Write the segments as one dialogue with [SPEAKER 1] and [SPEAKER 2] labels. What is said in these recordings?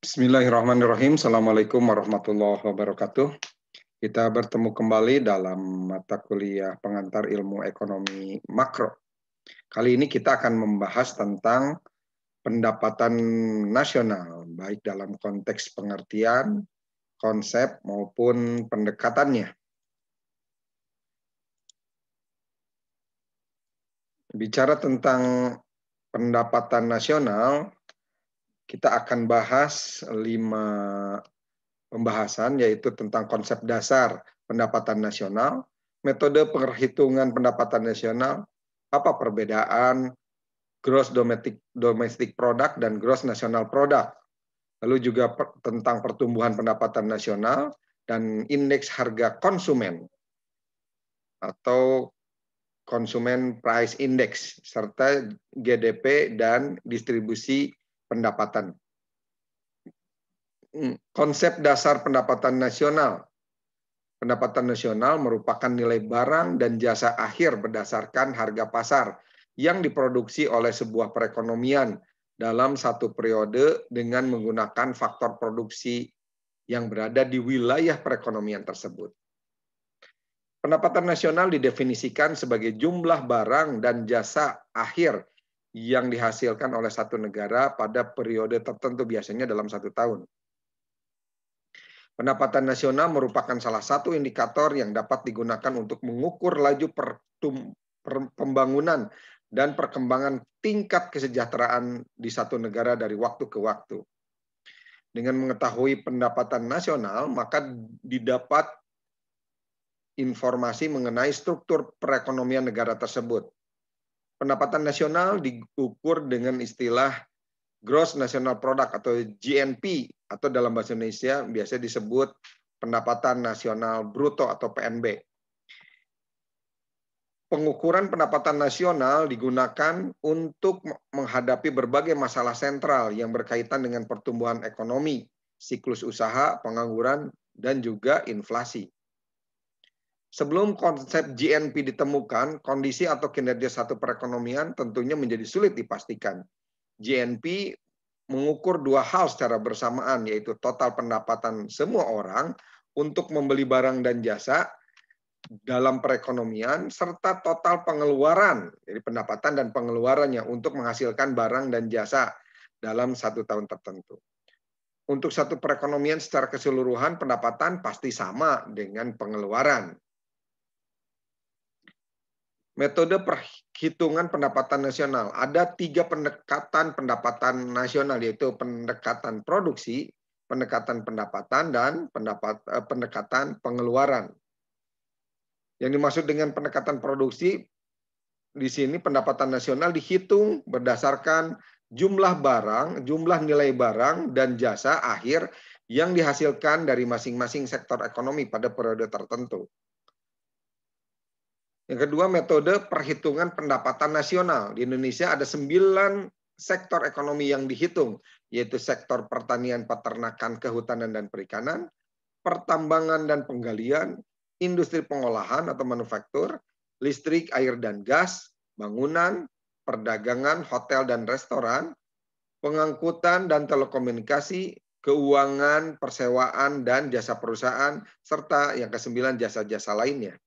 [SPEAKER 1] Bismillahirrahmanirrahim. Assalamualaikum warahmatullahi wabarakatuh. Kita bertemu kembali dalam mata kuliah pengantar ilmu ekonomi makro. Kali ini kita akan membahas tentang pendapatan nasional, baik dalam konteks pengertian, konsep, maupun pendekatannya. Bicara tentang pendapatan nasional, kita akan bahas 5 pembahasan, yaitu tentang konsep dasar pendapatan nasional, metode perhitungan pendapatan nasional, apa perbedaan gross domestic product dan gross national product, lalu juga tentang pertumbuhan pendapatan nasional dan indeks harga konsumen atau Consumer Price Index, serta GDP dan distribusi pendapatan. Konsep dasar pendapatan nasional. Pendapatan nasional merupakan nilai barang dan jasa akhir berdasarkan harga pasar yang diproduksi oleh sebuah perekonomian dalam satu periode dengan menggunakan faktor produksi yang berada di wilayah perekonomian tersebut. Pendapatan nasional didefinisikan sebagai jumlah barang dan jasa akhir yang dihasilkan oleh satu negara pada periode tertentu, biasanya dalam 1 tahun. Pendapatan nasional merupakan salah satu indikator yang dapat digunakan untuk mengukur laju pembangunan dan perkembangan tingkat kesejahteraan di satu negara dari waktu ke waktu. Dengan mengetahui pendapatan nasional, maka didapat informasi mengenai struktur perekonomian negara tersebut. Pendapatan nasional diukur dengan istilah Gross National Product atau GNP, atau dalam bahasa Indonesia biasa disebut pendapatan nasional bruto atau PNB. Pengukuran pendapatan nasional digunakan untuk menghadapi berbagai masalah sentral yang berkaitan dengan pertumbuhan ekonomi, siklus usaha, pengangguran, dan juga inflasi. Sebelum konsep GNP ditemukan, kondisi atau kinerja satu perekonomian tentunya menjadi sulit dipastikan. GNP mengukur 2 hal secara bersamaan, yaitu total pendapatan semua orang untuk membeli barang dan jasa dalam perekonomian, serta total pengeluaran, jadi pendapatan dan pengeluarannya untuk menghasilkan barang dan jasa dalam 1 tahun tertentu. Untuk satu perekonomian secara keseluruhan, pendapatan pasti sama dengan pengeluaran. Metode perhitungan pendapatan nasional. Ada 3 pendekatan pendapatan nasional, yaitu pendekatan produksi, pendekatan pendapatan, dan pendekatan pengeluaran. Yang dimaksud dengan pendekatan produksi, di sini pendapatan nasional dihitung berdasarkan jumlah barang, jumlah nilai barang dan jasa akhir yang dihasilkan dari masing-masing sektor ekonomi pada periode tertentu. Yang kedua, metode perhitungan pendapatan nasional. Di Indonesia ada 9 sektor ekonomi yang dihitung, yaitu sektor pertanian, peternakan, kehutanan, dan perikanan, pertambangan dan penggalian, industri pengolahan atau manufaktur, listrik, air dan gas, bangunan, perdagangan, hotel dan restoran, pengangkutan dan telekomunikasi, keuangan, persewaan, dan jasa perusahaan, serta yang ke-9 jasa-jasa lainnya.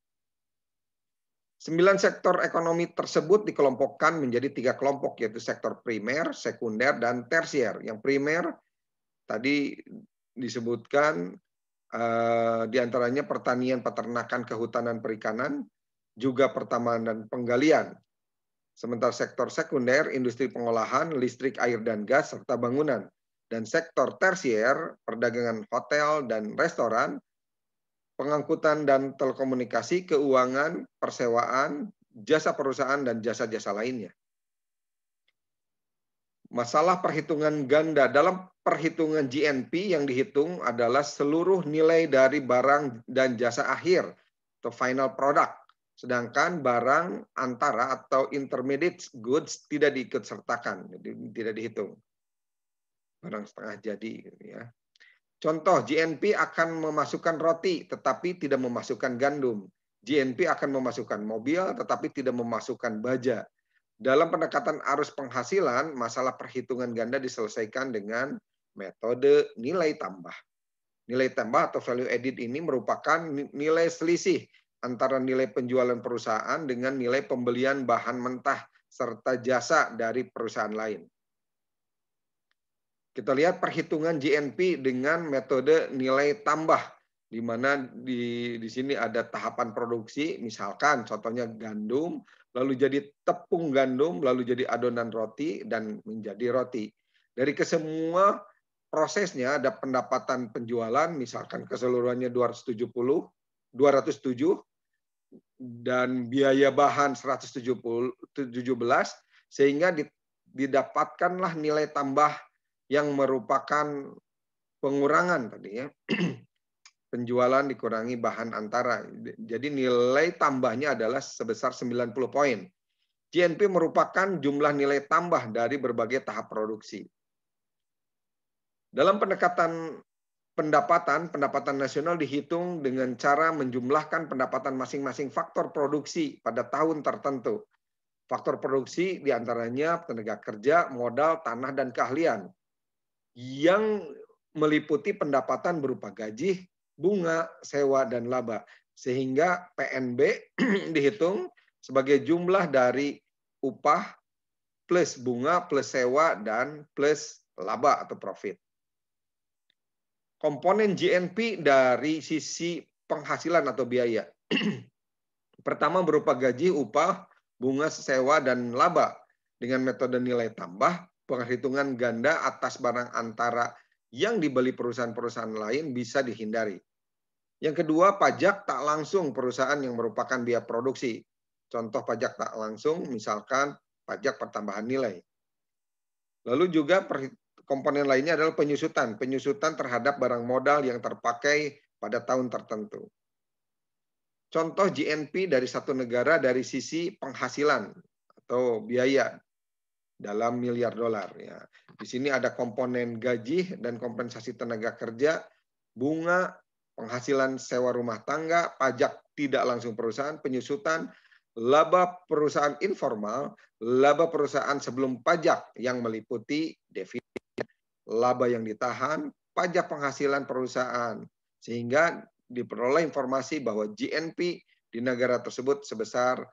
[SPEAKER 1] 9 sektor ekonomi tersebut dikelompokkan menjadi 3 kelompok, yaitu sektor primer, sekunder, dan tersier. Yang primer tadi disebutkan diantaranya pertanian, peternakan, kehutanan, perikanan, juga pertambangan dan penggalian. Sementara sektor sekunder, industri pengolahan, listrik, air dan gas, serta bangunan. Dan sektor tersier, perdagangan hotel dan restoran, pengangkutan dan telekomunikasi, keuangan, persewaan, jasa perusahaan, dan jasa-jasa lainnya. Masalah perhitungan ganda. Dalam perhitungan GNP yang dihitung adalah seluruh nilai dari barang dan jasa akhir atau final product. Sedangkan barang antara atau intermediate goods tidak diikutsertakan, jadi tidak dihitung. Barang setengah jadi, ya. Contoh, GNP akan memasukkan roti, tetapi tidak memasukkan gandum. GNP akan memasukkan mobil, tetapi tidak memasukkan baja. Dalam pendekatan arus penghasilan, masalah perhitungan ganda diselesaikan dengan metode nilai tambah. Nilai tambah atau value added ini merupakan nilai selisih antara nilai penjualan perusahaan dengan nilai pembelian bahan mentah serta jasa dari perusahaan lain. Kita lihat perhitungan GNP dengan metode nilai tambah, di mana di sini ada tahapan produksi, misalkan contohnya gandum, lalu jadi tepung gandum, lalu jadi adonan roti, dan menjadi roti. Dari kesemua prosesnya ada pendapatan penjualan, misalkan keseluruhannya 207, dan biaya bahan 117, sehingga didapatkanlah nilai tambah yang merupakan pengurangan tadi ya. Penjualan dikurangi bahan antara. Jadi nilai tambahnya adalah sebesar 90 poin. GNP merupakan jumlah nilai tambah dari berbagai tahap produksi. Dalam pendapatan nasional dihitung dengan cara menjumlahkan pendapatan masing-masing faktor produksi pada tahun tertentu. Faktor produksi diantaranya tenaga kerja, modal, tanah, dan keahlian, yang meliputi pendapatan berupa gaji, bunga, sewa, dan laba. Sehingga PNB dihitung sebagai jumlah dari upah plus bunga plus sewa dan plus laba atau profit. Komponen GNP dari sisi penghasilan atau biaya. Pertama berupa gaji, upah, bunga, sewa, dan laba. Dengan metode nilai tambah, penghitungan ganda atas barang antara yang dibeli perusahaan-perusahaan lain bisa dihindari. Yang kedua, pajak tak langsung perusahaan yang merupakan biaya produksi. Contoh pajak tak langsung, misalkan pajak pertambahan nilai. Lalu juga komponen lainnya adalah penyusutan. Penyusutan terhadap barang modal yang terpakai pada tahun tertentu. Contoh GNP dari satu negara dari sisi penghasilan atau biaya dalam miliar dolar. Ya. Di sini ada komponen gaji dan kompensasi tenaga kerja, bunga, penghasilan sewa rumah tangga, pajak tidak langsung perusahaan, penyusutan, laba perusahaan informal, laba perusahaan sebelum pajak yang meliputi defisit, laba yang ditahan, pajak penghasilan perusahaan. Sehingga diperoleh informasi bahwa GNP di negara tersebut sebesar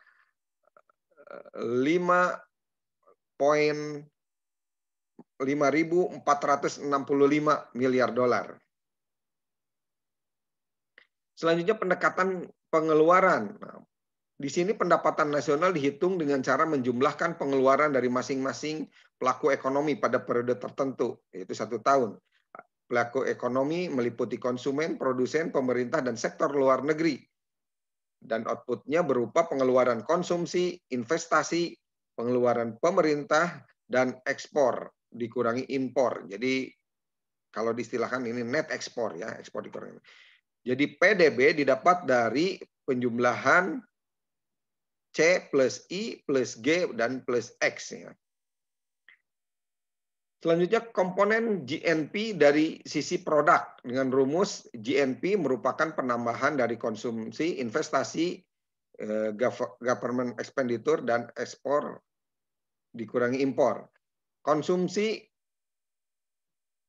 [SPEAKER 1] 5.465 miliar dolar. Selanjutnya pendekatan pengeluaran. Nah, di sini pendapatan nasional dihitung dengan cara menjumlahkan pengeluaran dari masing-masing pelaku ekonomi pada periode tertentu, yaitu 1 tahun. Pelaku ekonomi meliputi konsumen, produsen, pemerintah, dan sektor luar negeri. Dan outputnya berupa pengeluaran konsumsi, investasi, pengeluaran pemerintah, dan ekspor dikurangi impor. Jadi kalau diistilahkan ini net ekspor ya, ekspor dikurangi. Jadi PDB didapat dari penjumlahan C plus I plus G dan plus X ya. Selanjutnya komponen GNP dari sisi produk dengan rumus GNP merupakan penambahan dari konsumsi, investasi, government expenditure, dan ekspor dikurangi impor. Konsumsi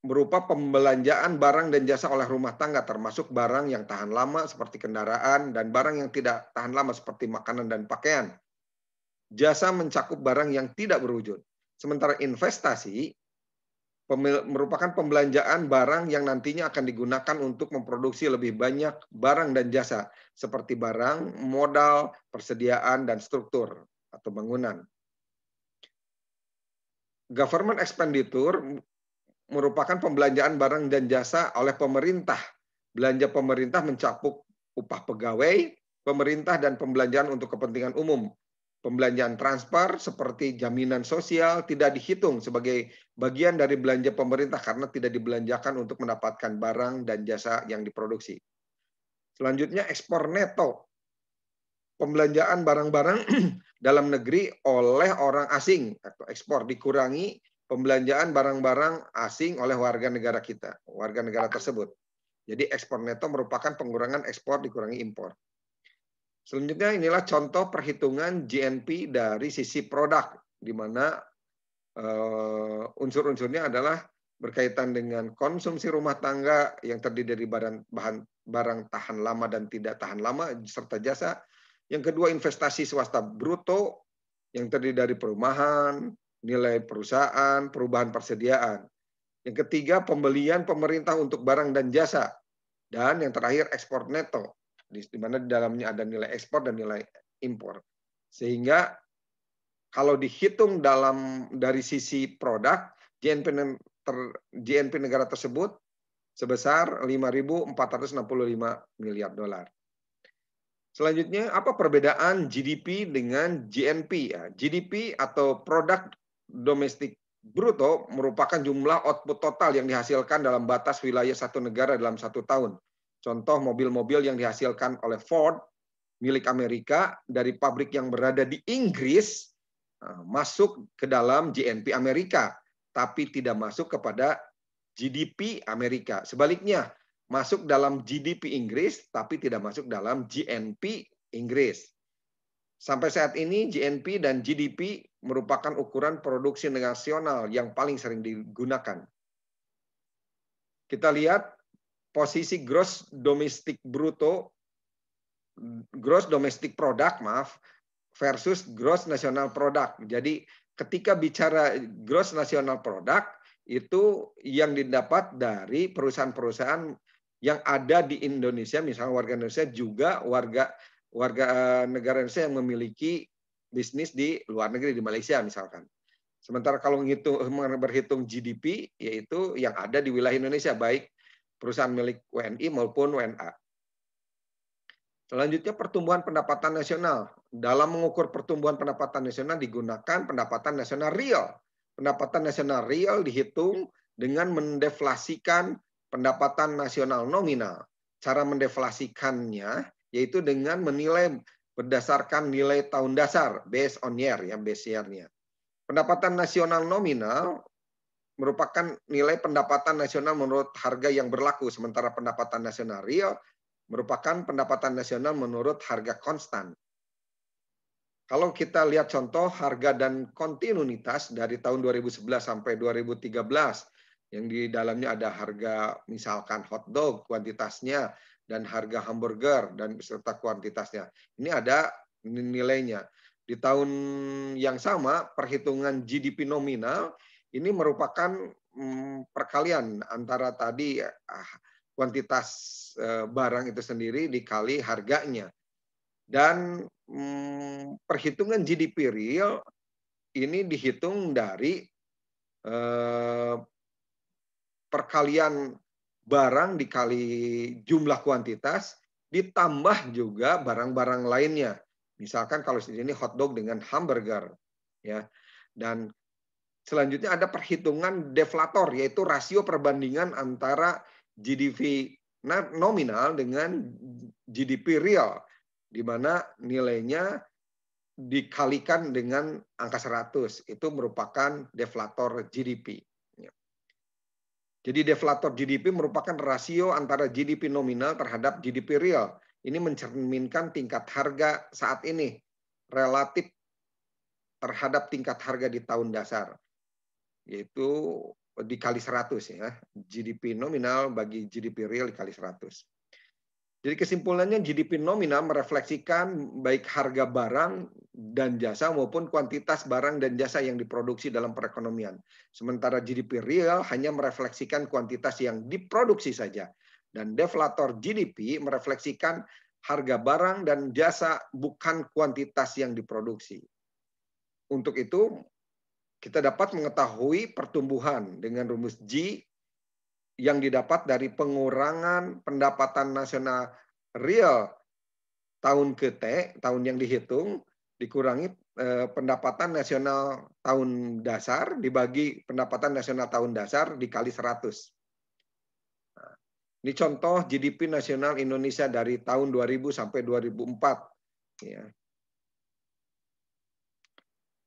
[SPEAKER 1] berupa pembelanjaan barang dan jasa oleh rumah tangga termasuk barang yang tahan lama seperti kendaraan dan barang yang tidak tahan lama seperti makanan dan pakaian. Jasa mencakup barang yang tidak berwujud. Sementara investasi merupakan pembelanjaan barang yang nantinya akan digunakan untuk memproduksi lebih banyak barang dan jasa seperti barang, modal, persediaan, dan struktur atau bangunan. Government expenditure merupakan pembelanjaan barang dan jasa oleh pemerintah. Belanja pemerintah mencakup upah pegawai, pemerintah, dan pembelanjaan untuk kepentingan umum. Pembelanjaan transfer seperti jaminan sosial tidak dihitung sebagai bagian dari belanja pemerintah karena tidak dibelanjakan untuk mendapatkan barang dan jasa yang diproduksi. Selanjutnya ekspor neto. Pembelanjaan barang-barang dalam negeri oleh orang asing atau ekspor dikurangi pembelanjaan barang-barang asing oleh warga negara kita, warga negara tersebut. Jadi ekspor neto merupakan pengurangan ekspor dikurangi impor. Selanjutnya inilah contoh perhitungan GNP dari sisi produk, di mana unsur-unsurnya adalah berkaitan dengan konsumsi rumah tangga yang terdiri dari barang tahan lama dan tidak tahan lama, serta jasa. Yang kedua, investasi swasta bruto yang terdiri dari perumahan, nilai perusahaan, perubahan persediaan. Yang ketiga, pembelian pemerintah untuk barang dan jasa. Dan yang terakhir, ekspor neto, di mana di dalamnya ada nilai ekspor dan nilai impor. Sehingga kalau dihitung dari sisi produk, GNP negara tersebut sebesar 5.465 miliar dolar. Selanjutnya, apa perbedaan GDP dengan GNP? Ya, GDP atau Produk Domestik Bruto merupakan jumlah output total yang dihasilkan dalam batas wilayah satu negara dalam satu tahun. Contoh mobil-mobil yang dihasilkan oleh Ford, milik Amerika, dari pabrik yang berada di Inggris, masuk ke dalam GNP Amerika, tapi tidak masuk kepada GDP Amerika. Sebaliknya, masuk dalam GDP Inggris, tapi tidak masuk dalam GNP Inggris. Sampai saat ini, GNP dan GDP merupakan ukuran produksi nasional yang paling sering digunakan. Kita lihat posisi gross domestic product, versus gross national product. Jadi ketika bicara gross national product, itu yang didapat dari perusahaan-perusahaan yang ada di Indonesia, misalnya warga Indonesia juga warga negara Indonesia yang memiliki bisnis di luar negeri, di Malaysia misalkan. Sementara kalau berhitung GDP, yaitu yang ada di wilayah Indonesia, baik perusahaan milik WNI maupun WNA. Selanjutnya, pertumbuhan pendapatan nasional. Dalam mengukur pertumbuhan pendapatan nasional digunakan pendapatan nasional real. Pendapatan nasional real dihitung dengan mendeflasikan pendapatan nasional nominal. Cara mendeflasikannya yaitu dengan menilai berdasarkan nilai tahun dasar, based on year, ya, base year-nya. Pendapatan nasional nominal merupakan nilai pendapatan nasional menurut harga yang berlaku, sementara pendapatan nasional real merupakan pendapatan nasional menurut harga konstan. Kalau kita lihat contoh harga dan kontinuitas dari tahun 2011 sampai 2013, yang di dalamnya ada harga misalkan hotdog kuantitasnya dan harga hamburger dan beserta kuantitasnya. Ini ada nilainya. Di tahun yang sama, perhitungan GDP nominal ini merupakan perkalian antara tadi kuantitas barang itu sendiri dikali harganya. Dan perhitungan GDP real ini dihitung dari perkalian barang dikali jumlah kuantitas ditambah juga barang-barang lainnya. Misalkan kalau di sini hotdog dengan hamburger, ya. Dan selanjutnya ada perhitungan deflator, yaitu rasio perbandingan antara GDP nominal dengan GDP real, di mana nilainya dikalikan dengan angka 100. Itu merupakan deflator GDP. Jadi deflator GDP merupakan rasio antara GDP nominal terhadap GDP real. Ini mencerminkan tingkat harga saat ini relatif terhadap tingkat harga di tahun dasar, yaitu dikali 100, ya. GDP nominal bagi GDP real dikali 100. Jadi kesimpulannya GDP nominal merefleksikan baik harga barang dan jasa maupun kuantitas barang dan jasa yang diproduksi dalam perekonomian. Sementara GDP real hanya merefleksikan kuantitas yang diproduksi saja. Dan deflator GDP merefleksikan harga barang dan jasa bukan kuantitas yang diproduksi. Untuk itu, kita dapat mengetahui pertumbuhan dengan rumus G yang didapat dari pengurangan pendapatan nasional real tahun ke T, tahun yang dihitung, dikurangi pendapatan nasional tahun dasar, dibagi pendapatan nasional tahun dasar, dikali 100. Nah, ini contoh GDP nasional Indonesia dari tahun 2000 sampai 2004. Ya.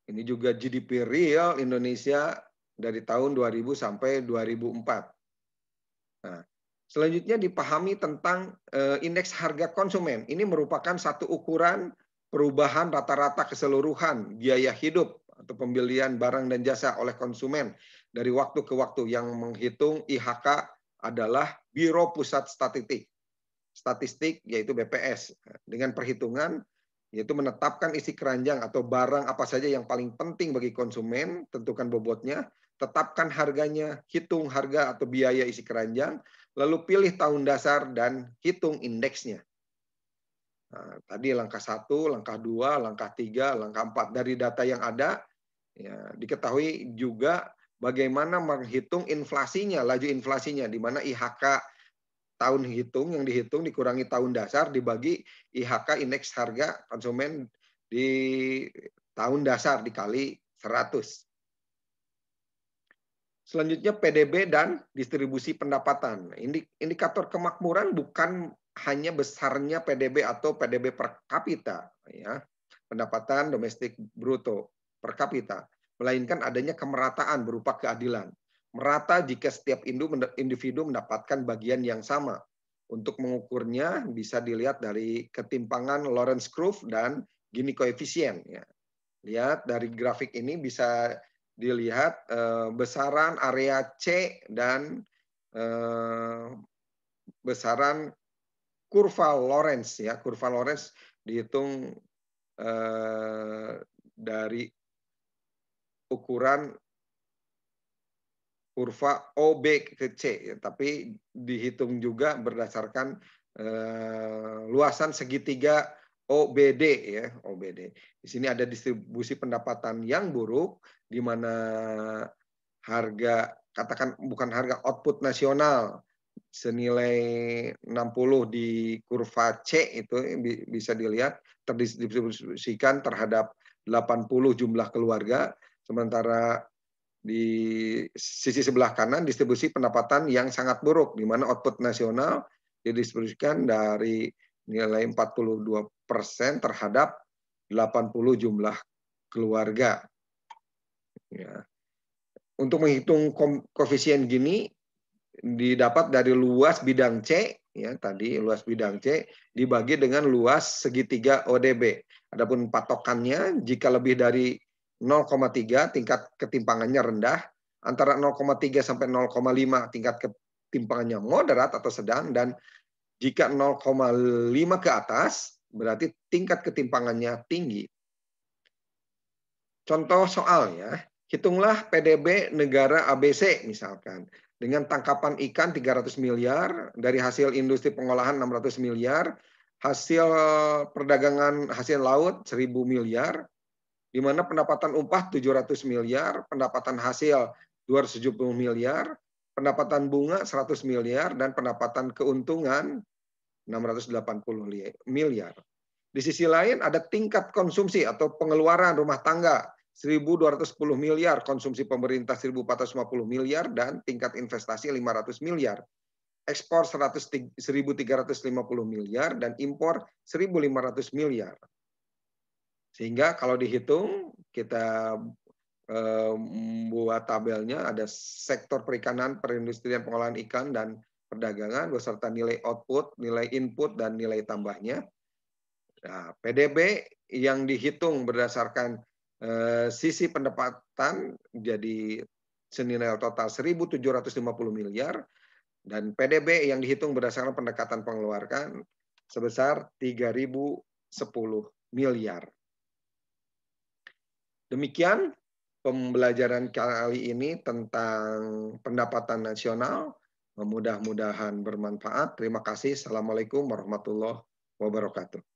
[SPEAKER 1] Ini juga GDP real Indonesia dari tahun 2000 sampai 2004. Nah, selanjutnya dipahami tentang indeks harga konsumen. Ini merupakan satu ukuran perubahan rata-rata keseluruhan biaya hidup atau pembelian barang dan jasa oleh konsumen dari waktu ke waktu. Yang menghitung IHK adalah Biro Pusat Statistik yaitu BPS. Dengan perhitungan yaitu menetapkan isi keranjang atau barang apa saja yang paling penting bagi konsumen, tentukan bobotnya, tetapkan harganya, hitung harga atau biaya isi keranjang, lalu pilih tahun dasar dan hitung indeksnya. Nah, tadi langkah 1, langkah 2, langkah 3, langkah 4. Dari data yang ada, ya, diketahui juga bagaimana menghitung inflasinya, laju inflasinya, di mana IHK tahun hitung yang dihitung dikurangi tahun dasar dibagi IHK indeks harga konsumen di tahun dasar dikali 100. Selanjutnya PDB dan distribusi pendapatan. Indikator kemakmuran bukan hanya besarnya PDB atau PDB per kapita, ya, pendapatan domestik bruto per kapita, melainkan adanya kemerataan berupa keadilan. Merata jika setiap individu mendapatkan bagian yang sama. Untuk mengukurnya bisa dilihat dari ketimpangan Lorenz curve dan Gini koefisien. Ya. Lihat dari grafik ini bisa dilihat besaran area C dan besaran kurva Lorenz. Ya, kurva Lorenz dihitung dari ukuran kurva OB ke C, ya, tapi dihitung juga berdasarkan luasan segitiga OBD, ya, OBD. Di sini ada distribusi pendapatan yang buruk, di mana harga, katakan bukan harga, output nasional senilai 60 di kurva C itu bisa dilihat terdistribusikan terhadap 80 jumlah keluarga, sementara di sisi sebelah kanan distribusi pendapatan yang sangat buruk, di mana output nasional didistribusikan dari nilai 42% terhadap 80 jumlah keluarga. Ya. Untuk menghitung koefisien Gini didapat dari luas bidang C, ya tadi luas bidang C dibagi dengan luas segitiga ODB. Adapun patokannya jika lebih dari 0,3 tingkat ketimpangannya rendah, antara 0,3 sampai 0,5 tingkat ketimpangannya moderat atau sedang, dan jika 0,5 ke atas berarti tingkat ketimpangannya tinggi. Contoh soalnya, hitunglah PDB negara ABC misalkan. Dengan tangkapan ikan 300 miliar, dari hasil industri pengolahan 600 miliar, hasil perdagangan hasil laut 1.000 miliar, di mana pendapatan upah 700 miliar, pendapatan hasil 270 miliar, pendapatan bunga 100 miliar, dan pendapatan keuntungan 680 miliar. Di sisi lain ada tingkat konsumsi atau pengeluaran rumah tangga 1.210 miliar, konsumsi pemerintah 1.450 miliar, dan tingkat investasi 500 miliar. Ekspor 1.350 miliar, dan impor 1.500 miliar. Sehingga kalau dihitung, kita buat tabelnya, ada sektor perikanan, perindustrian, pengolahan ikan, dan perdagangan, beserta nilai output, nilai input, dan nilai tambahnya. Nah, PDB yang dihitung berdasarkan sisi pendapatan jadi senilai total 1.750 miliar, dan PDB yang dihitung berdasarkan pendekatan pengeluaran sebesar 3.010 miliar. Demikian pembelajaran kali ini tentang pendapatan nasional. Mudah-mudahan bermanfaat. Terima kasih. Assalamualaikum warahmatullahi wabarakatuh.